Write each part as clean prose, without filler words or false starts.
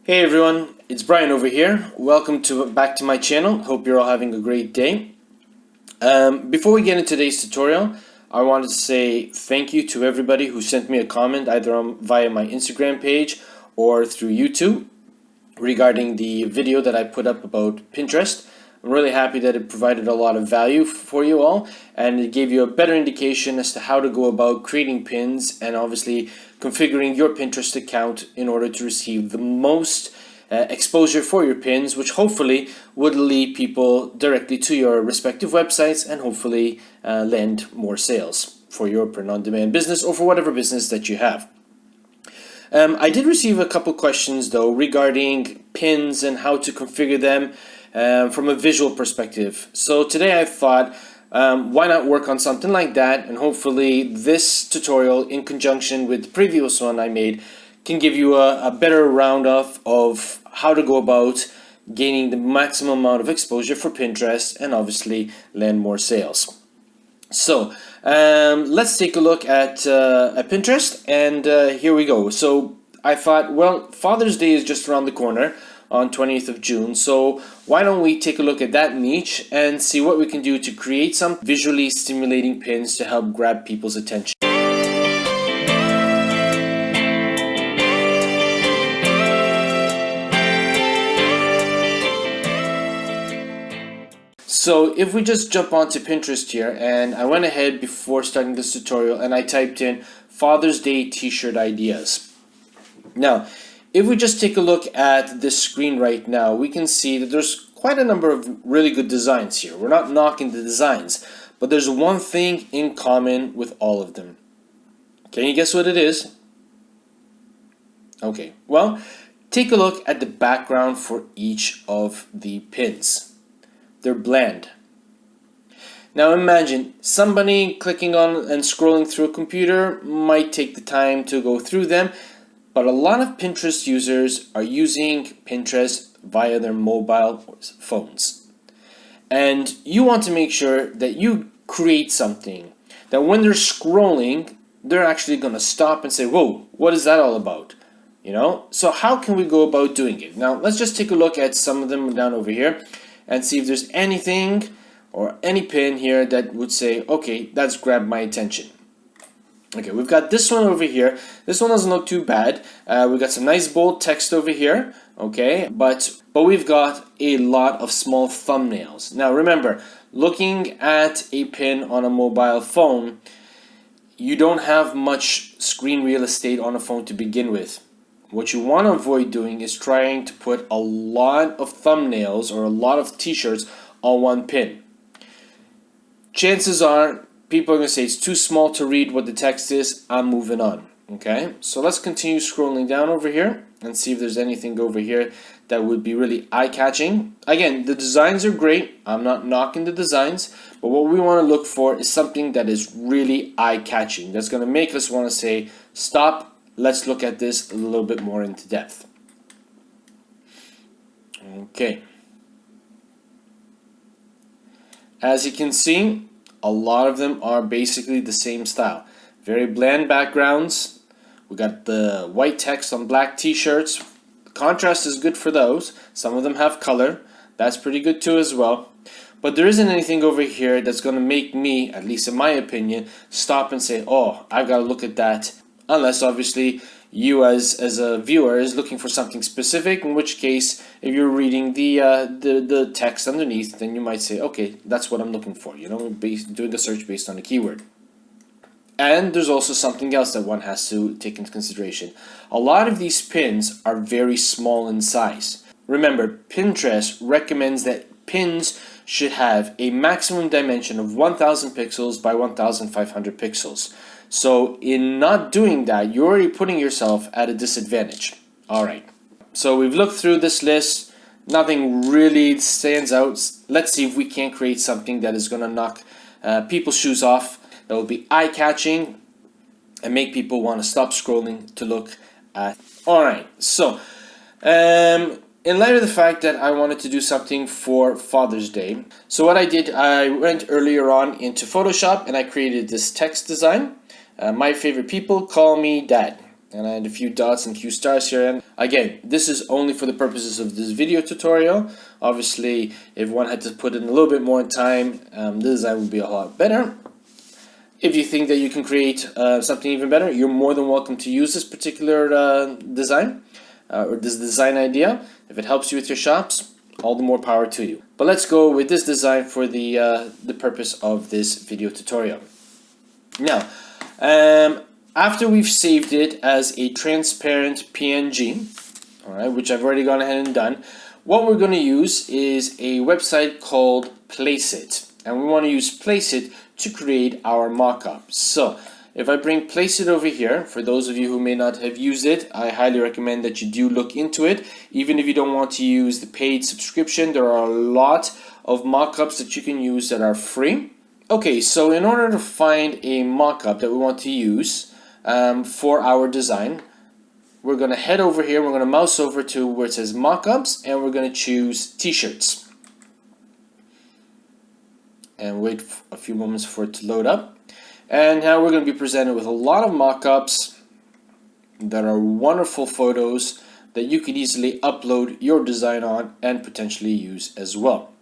Hey everyone, it's Brian over here. Welcome back to my channel. Hope you're all having a great day. Before we get into today's tutorial, I wanted to say thank you to everybody who sent me a comment either via my Instagram page or through YouTube regarding the video that I put up about Pinterest. I'm really happy that it provided a lot of value for you all, and it gave you a better indication as to how to go about creating pins and obviously configuring your Pinterest account in order to receive the most exposure for your pins, which hopefully would lead people directly to your respective websites and hopefully land more sales for your print-on-demand business or for whatever business that you have. I did receive a couple questions though regarding pins and how to configure them from a visual perspective. So today I thought, why not work on something like that, and hopefully this tutorial in conjunction with the previous one I made can give you a better round-off of how to go about gaining the maximum amount of exposure for Pinterest and obviously land more sales. So let's take a look at Pinterest, and here we go. So I thought, well, Father's Day is just around the corner on 20th of June, so why don't we take a look at that niche and see what we can do to create some visually stimulating pins to help grab people's attention. So if we just jump onto Pinterest here, and I went ahead before starting this tutorial and I typed in Father's Day t-shirt ideas. Now, if we just take a look at this screen right now, we can see that there's quite a number of really good designs here. We're not knocking the designs, but there's one thing in common with all of them. Can you guess what it is? Okay, well, take a look at the background for each of the pins. They're bland. Now imagine somebody clicking on and scrolling through a computer might take the time to go through them, but a lot of Pinterest users are using Pinterest via their mobile phones. And you want to make sure that you create something that when they're scrolling, they're actually going to stop and say, whoa, what is that all about? You know, so how can we go about doing it? Now, let's just take a look at some of them down over here and see if there's anything or any pin here that would say, okay, that's grabbed my attention. Okay, we've got this one over here. This one doesn't look too bad. We've got some nice bold text over here, okay, but we've got a lot of small thumbnails. Now remember, looking at a pin on a mobile phone, you don't have much screen real estate on a phone to begin with. What you want to avoid doing is trying to put a lot of thumbnails or a lot of t-shirts on one pin. Chances are people are going to say it's too small to read what the text is. I'm moving on. Okay, so let's continue scrolling down over here and see if there's anything over here that would be really eye-catching. Again, the designs are great. I'm not knocking the designs, but what we want to look for is something that is really eye-catching. That's going to make us want to say, stop. Let's look at this a little bit more into depth. Okay. As you can see, a lot of them are basically the same style. Very bland backgrounds. We got the white text on black t-shirts. Contrast is good for those. Some of them have color. That's pretty good too as well. But there isn't anything over here that's going to make me, at least in my opinion, stop and say, oh, I've got to look at that. Unless obviously you as a viewer is looking for something specific, in which case if you're reading the text underneath, then you might say, okay, that's what I'm looking for, you know, doing a search based on a keyword. And there's also something else that one has to take into consideration. A lot of these pins are very small in size. Remember, Pinterest recommends that pins should have a maximum dimension of 1000 pixels by 1500 pixels. So in not doing that, you're already putting yourself at a disadvantage. Alright, so we've looked through this list. Nothing really stands out. Let's see if we can't create something that is going to knock people's shoes off, that will be eye-catching and make people want to stop scrolling to look at. Alright, so in light of the fact that I wanted to do something for Father's Day, so what I did, I went earlier on into Photoshop and I created this text design. My favorite people call me Dad. and I had a few dots and a few stars here. And again, this is only for the purposes of this video tutorial. Obviously, if one had to put in a little bit more time, the design would be a lot better. If you think that you can create something even better, you're more than welcome to use this particular design or this design idea. If it helps you with your shops, all the more power to you. But let's go with this design for the purpose of this video tutorial. Now, after we've saved it as a transparent PNG, all right, which I've already gone ahead and done, what we're going to use is a website called Placeit, and we want to use Placeit to create our mockup. So if I bring Placeit over here, for those of you who may not have used it, I highly recommend that you do look into it. Even if you don't want to use the paid subscription, there are a lot of mockups that you can use that are free. Okay, so in order to find a mockup that we want to use for our design, we're going to head over here, we're going to mouse over to where it says mockups, and we're going to choose t-shirts. And wait a few moments for it to load up. And now we're going to be presented with a lot of mockups that are wonderful photos that you could easily upload your design on and potentially use as well.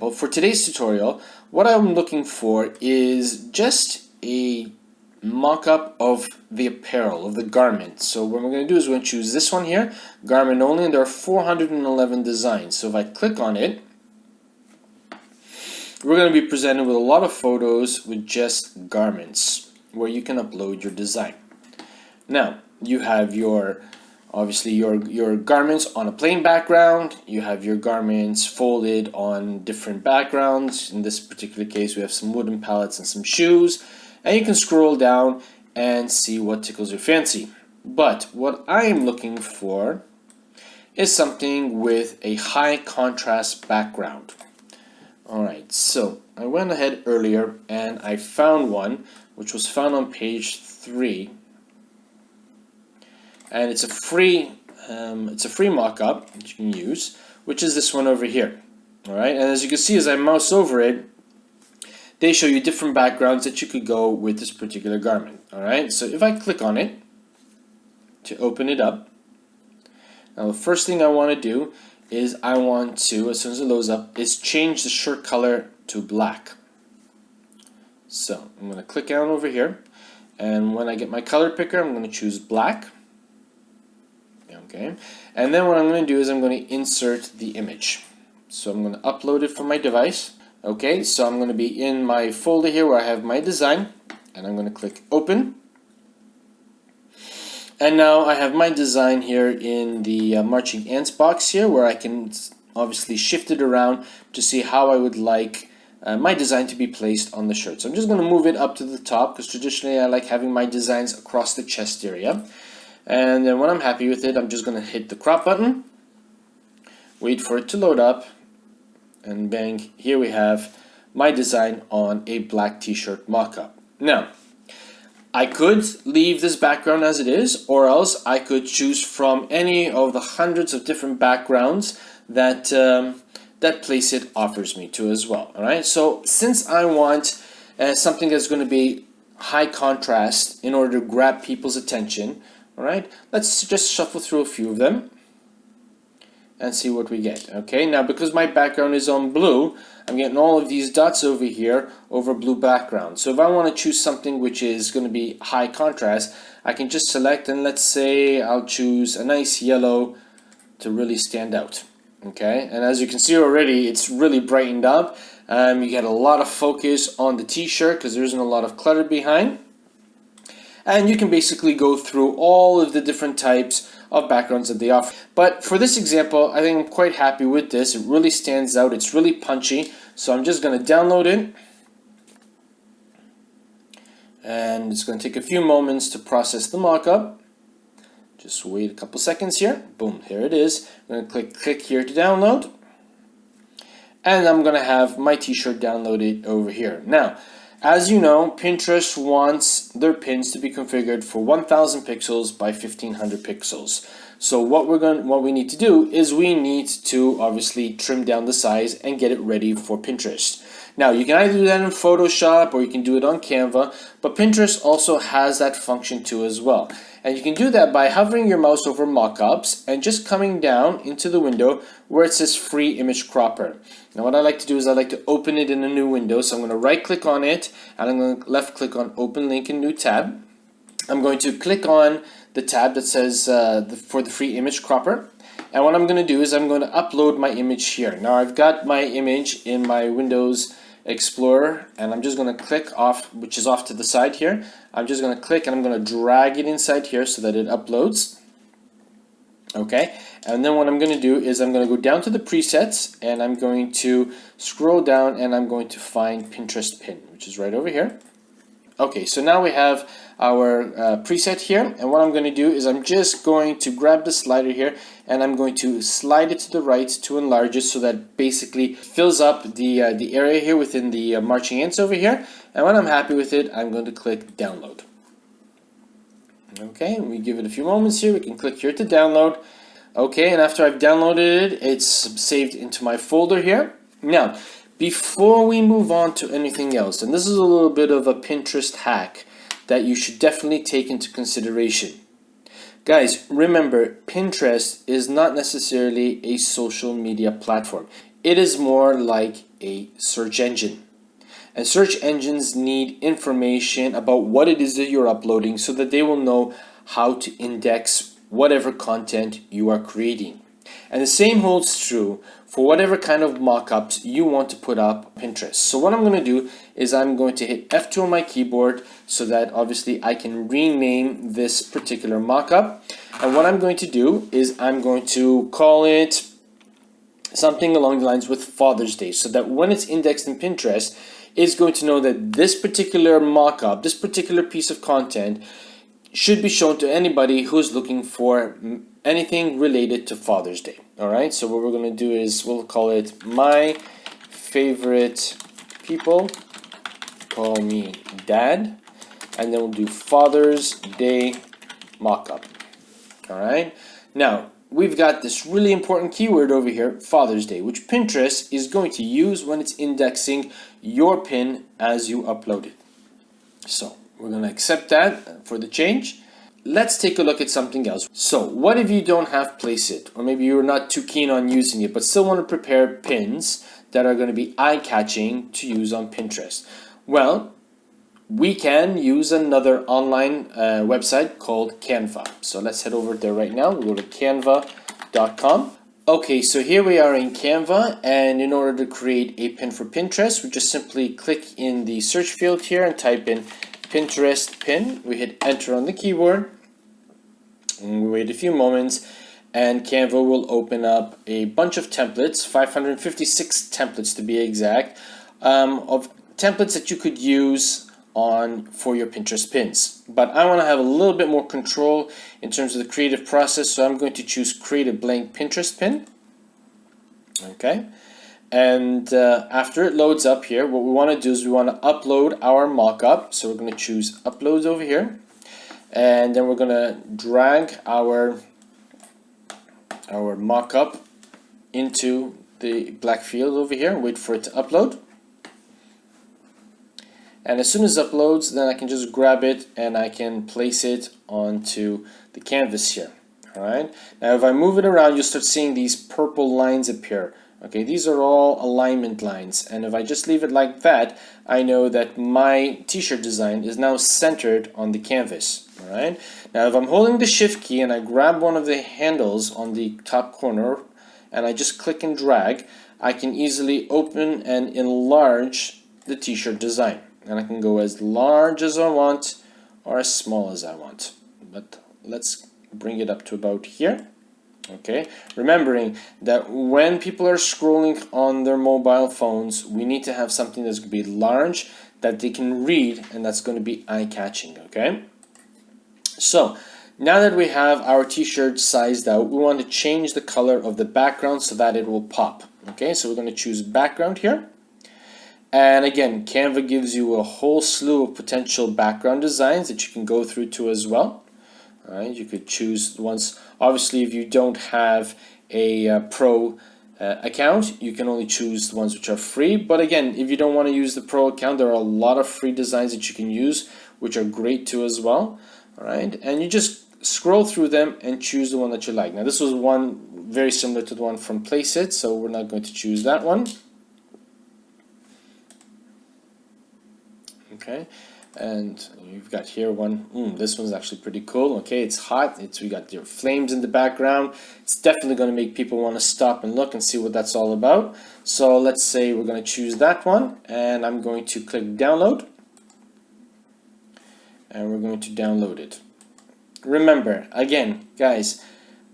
Well, for today's tutorial, what I'm looking for is just a mock-up of the apparel, of the garment. So what we're going to do is we're going to choose this one here, garment only, and there are 411 designs. So if I click on it, we're going to be presented with a lot of photos with just garments where you can upload your design. Now, you have your obviously your garments on a plain background, you have your garments folded on different backgrounds. In this particular case, we have some wooden pallets and some shoes, and you can scroll down and see what tickles your fancy. But what I am looking for is something with a high contrast background. Alright, so I went ahead earlier and I found one which was found on page 3. And it's a free mock-up that you can use, which is this one over here. Alright, and as you can see, as I mouse over it, they show you different backgrounds that you could go with this particular garment. Alright, so if I click on it to open it up, now the first thing I want to do is I want to, as soon as it loads up, is change the shirt color to black. So I'm going to click down over here, and when I get my color picker, I'm going to choose black. Okay, and then what I'm going to do is I'm going to insert the image. So I'm going to upload it from my device. Okay, so I'm going to be in my folder here where I have my design, and I'm going to click open. And now I have my design here in the marching ants box here, where I can obviously shift it around to see how I would like my design to be placed on the shirt. So I'm just going to move it up to the top, because traditionally I like having my designs across the chest area. And then when I'm happy with it, I'm just going to hit the crop button, wait for it to load up, and bang, here we have my design on a black t-shirt mock-up. Now, I could leave this background as it is, or else I could choose from any of the hundreds of different backgrounds that that Placeit offers me to as well. All right, so since I want something that's going to be high contrast in order to grab people's attention, all right, let's just shuffle through a few of them and see what we get. Okay, now because my background is on blue, I'm getting all of these dots over here over blue background. So if I want to choose something which is going to be high contrast, I can just select, and let's say I'll choose a nice yellow to really stand out. Okay, and as you can see already, it's really brightened up. You get a lot of focus on the t-shirt because there isn't a lot of clutter behind. And you can basically go through all of the different types of backgrounds that they offer. But for this example, I think I'm quite happy with this. It really stands out. It's really punchy. So I'm just going to download it. And it's going to take a few moments to process the mockup. Just wait a couple seconds here. Boom, here it is. I'm going to click here to download. And I'm going to have my t-shirt downloaded over here. Now, as you know, Pinterest wants their pins to be configured for 1000 pixels by 1500 pixels. So what we need to do is we need to obviously trim down the size and get it ready for Pinterest. Now, you can either do that in Photoshop or you can do it on Canva, but Pinterest also has that function too as well. And you can do that by hovering your mouse over mockups and just coming down into the window where it says free image cropper. Now what I like to do is I like to open it in a new window. So I'm going to right click on it and I'm going to left click on open link in new tab. I'm going to click on the tab that says for the free image cropper. And what I'm going to do is I'm going to upload my image here. Now I've got my image in my Windows Explorer and I'm just going to click off, which is off to the side here. I'm just going to click and I'm going to drag it inside here so that it uploads. Okay, and then what I'm going to do is I'm going to go down to the presets and I'm going to scroll down and I'm going to find Pinterest pin, which is right over here. Okay, so now we have our preset here, and what I'm going to do is I'm just going to grab the slider here and I'm going to slide it to the right to enlarge it so that basically fills up the area here within the marching ants over here. And when I'm happy with it, I'm going to click download. Okay, we give it a few moments here. We can click here to download. Okay, and after I've downloaded it, it's saved into my folder here. Now, before we move on to anything else, and this is a little bit of a Pinterest hack that you should definitely take into consideration. Guys, remember, Pinterest is not necessarily a social media platform. It is more like a search engine. And search engines need information about what it is that you're uploading so that they will know how to index whatever content you are creating. And the same holds true for whatever kind of mockups you want to put up on Pinterest. So what I'm going to do is I'm going to hit F2 on my keyboard so that obviously I can rename this particular mockup. And what I'm going to do is I'm going to call it something along the lines with Father's Day, so that when it's indexed in Pinterest, it's going to know that this particular mockup, this particular piece of content should be shown to anybody who's looking for anything related to Father's Day. Alright, so what we're going to do is we'll call it My Favorite People Call Me Dad, and then we'll do Father's Day mockup. Alright, now we've got this really important keyword over here, Father's Day, which Pinterest is going to use when it's indexing your pin as you upload it. So we're going to accept that for the change. Let's take a look at something else. So what if you don't have Placeit, or maybe you're not too keen on using it but still want to prepare pins that are going to be eye-catching to use on Pinterest? Well, we can use another online website called Canva. So let's head over there right now. We'll go to canva.com. Okay, so here we are in Canva, and in order to create a pin for Pinterest, we just simply click in the search field here and type in Pinterest pin. We hit enter on the keyboard and we wait a few moments, and Canva will open up a bunch of templates, 556 templates to be exact, of templates that you could use for your Pinterest pins. But I want to have a little bit more control in terms of the creative process, so I'm going to choose create a blank Pinterest pin. Okay. And after it loads up here, what we want to do is we want to upload our mockup. So we're going to choose uploads over here, and then we're going to drag our mockup into the black field over here. Wait for it to upload, and as soon as it uploads, then I can just grab it and I can place it onto the canvas here. All right. Now, if I move it around, you'll start seeing these purple lines appear. Okay, these are all alignment lines, and if I just leave it like that, I know that my t-shirt design is now centered on the canvas. All right. Now, if I'm holding the shift key and I grab one of the handles on the top corner and I just click and drag, I can easily open and enlarge the t-shirt design, and I can go as large as I want or as small as I want. But let's bring it up to about here. Okay, remembering that when people are scrolling on their mobile phones, we need to have something that's going to be large, that they can read, and that's going to be eye-catching. Okay, so now that we have our t-shirt sized out, we want to change the color of the background so that it will pop. Okay, so we're going to choose background here, and again, Canva gives you a whole slew of potential background designs that you can go through to as well. All right, you could choose ones. Obviously, if you don't have a pro account, you can only choose the ones which are free. But again, if you don't want to use the pro account, there are a lot of free designs that you can use, which are great too as well. All right, and you just scroll through them and choose the one that you like. Now this was one very similar to the one from Placeit, so we're not going to choose that one. Okay, and you've got here one. This one's actually pretty cool. Okay, it's hot. We got your flames in the background. It's definitely going to make people want to stop and look and see what that's all about. So let's say we're going to choose that one, and I'm going to click download, and we're going to download it. Remember, again, guys,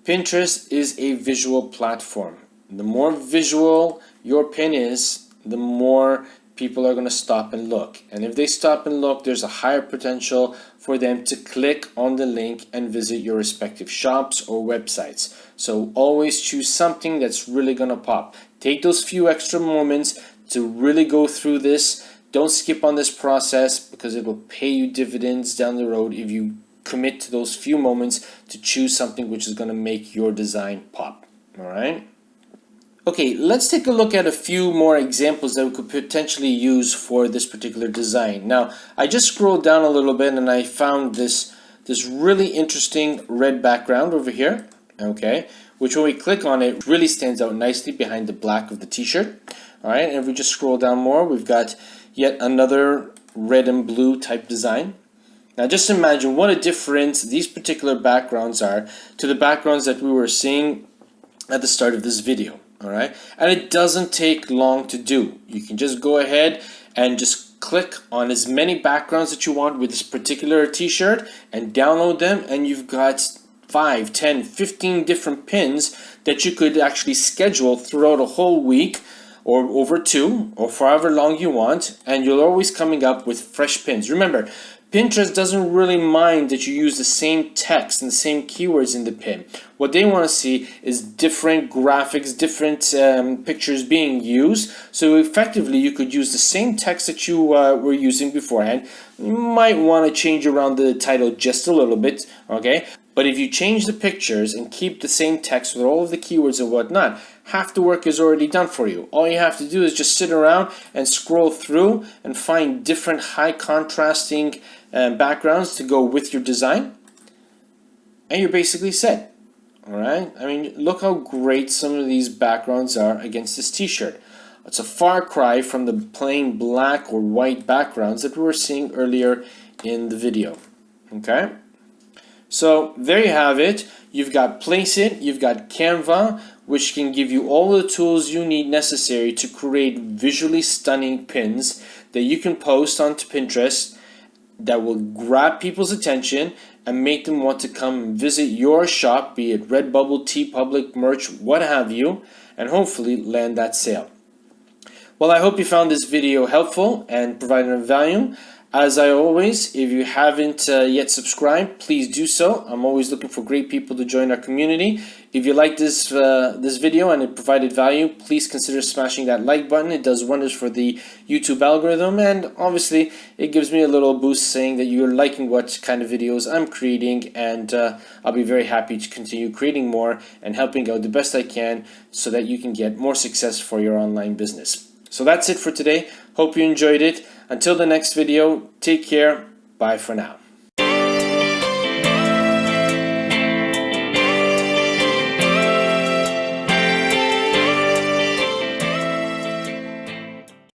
Pinterest is a visual platform. The more visual your pin is, the more people are going to stop and look. And if they stop and look, there's a higher potential for them to click on the link and visit your respective shops or websites. So always choose something that's really going to pop. Take those few extra moments to really go through this. Don't skip on this process, because it will pay you dividends down the road if you commit to those few moments to choose something which is going to make your design pop. All right. Okay, let's take a look at a few more examples that we could potentially use for this particular design. Now, I just scrolled down a little bit and I found this really interesting red background over here, okay, which when we click on it really stands out nicely behind the black of the t-shirt. All right, and if we just scroll down more, we've got yet another red and blue type design. Now just imagine what a difference these particular backgrounds are to the backgrounds that we were seeing at the start of this video. All right, and it doesn't take long to do. You can just go ahead and just click on as many backgrounds that you want with this particular t-shirt and download them, and you've got 5, 10, 15 different pins that you could actually schedule throughout a whole week or over 2 or for however long you want, and you're always coming up with fresh pins. Remember, Pinterest doesn't really mind that you use the same text and the same keywords in the pin. What they want to see is different graphics, different pictures being used. So effectively, you could use the same text that you were using beforehand. You might want to change around the title just a little bit, okay? But if you change the pictures and keep the same text with all of the keywords and whatnot, half the work is already done for you. All you have to do is just sit around and scroll through and find different high contrasting backgrounds to go with your design, and you're basically set. All right, I mean, look how great some of these backgrounds are against this t-shirt. It's a far cry from the plain black or white backgrounds that we were seeing earlier in the video. Okay, so there you have it. You've got Placeit, you've got Canva, which can give you all the tools you need necessary to create visually stunning pins that you can post onto Pinterest that will grab people's attention and make them want to come and visit your shop, be it Redbubble, TeePublic, merch, what have you, and hopefully land that sale. Well, I hope you found this video helpful and provided value. As I always, if you haven't yet subscribed, please do so. I'm always looking for great people to join our community. If you like this video and it provided value, please consider smashing that like button. It does wonders for the YouTube algorithm, and obviously it gives me a little boost saying that you're liking what kind of videos I'm creating, and I'll be very happy to continue creating more and helping out the best I can so that you can get more success for your online business. So that's it for today. Hope you enjoyed it. Until the next video, take care. Bye for now.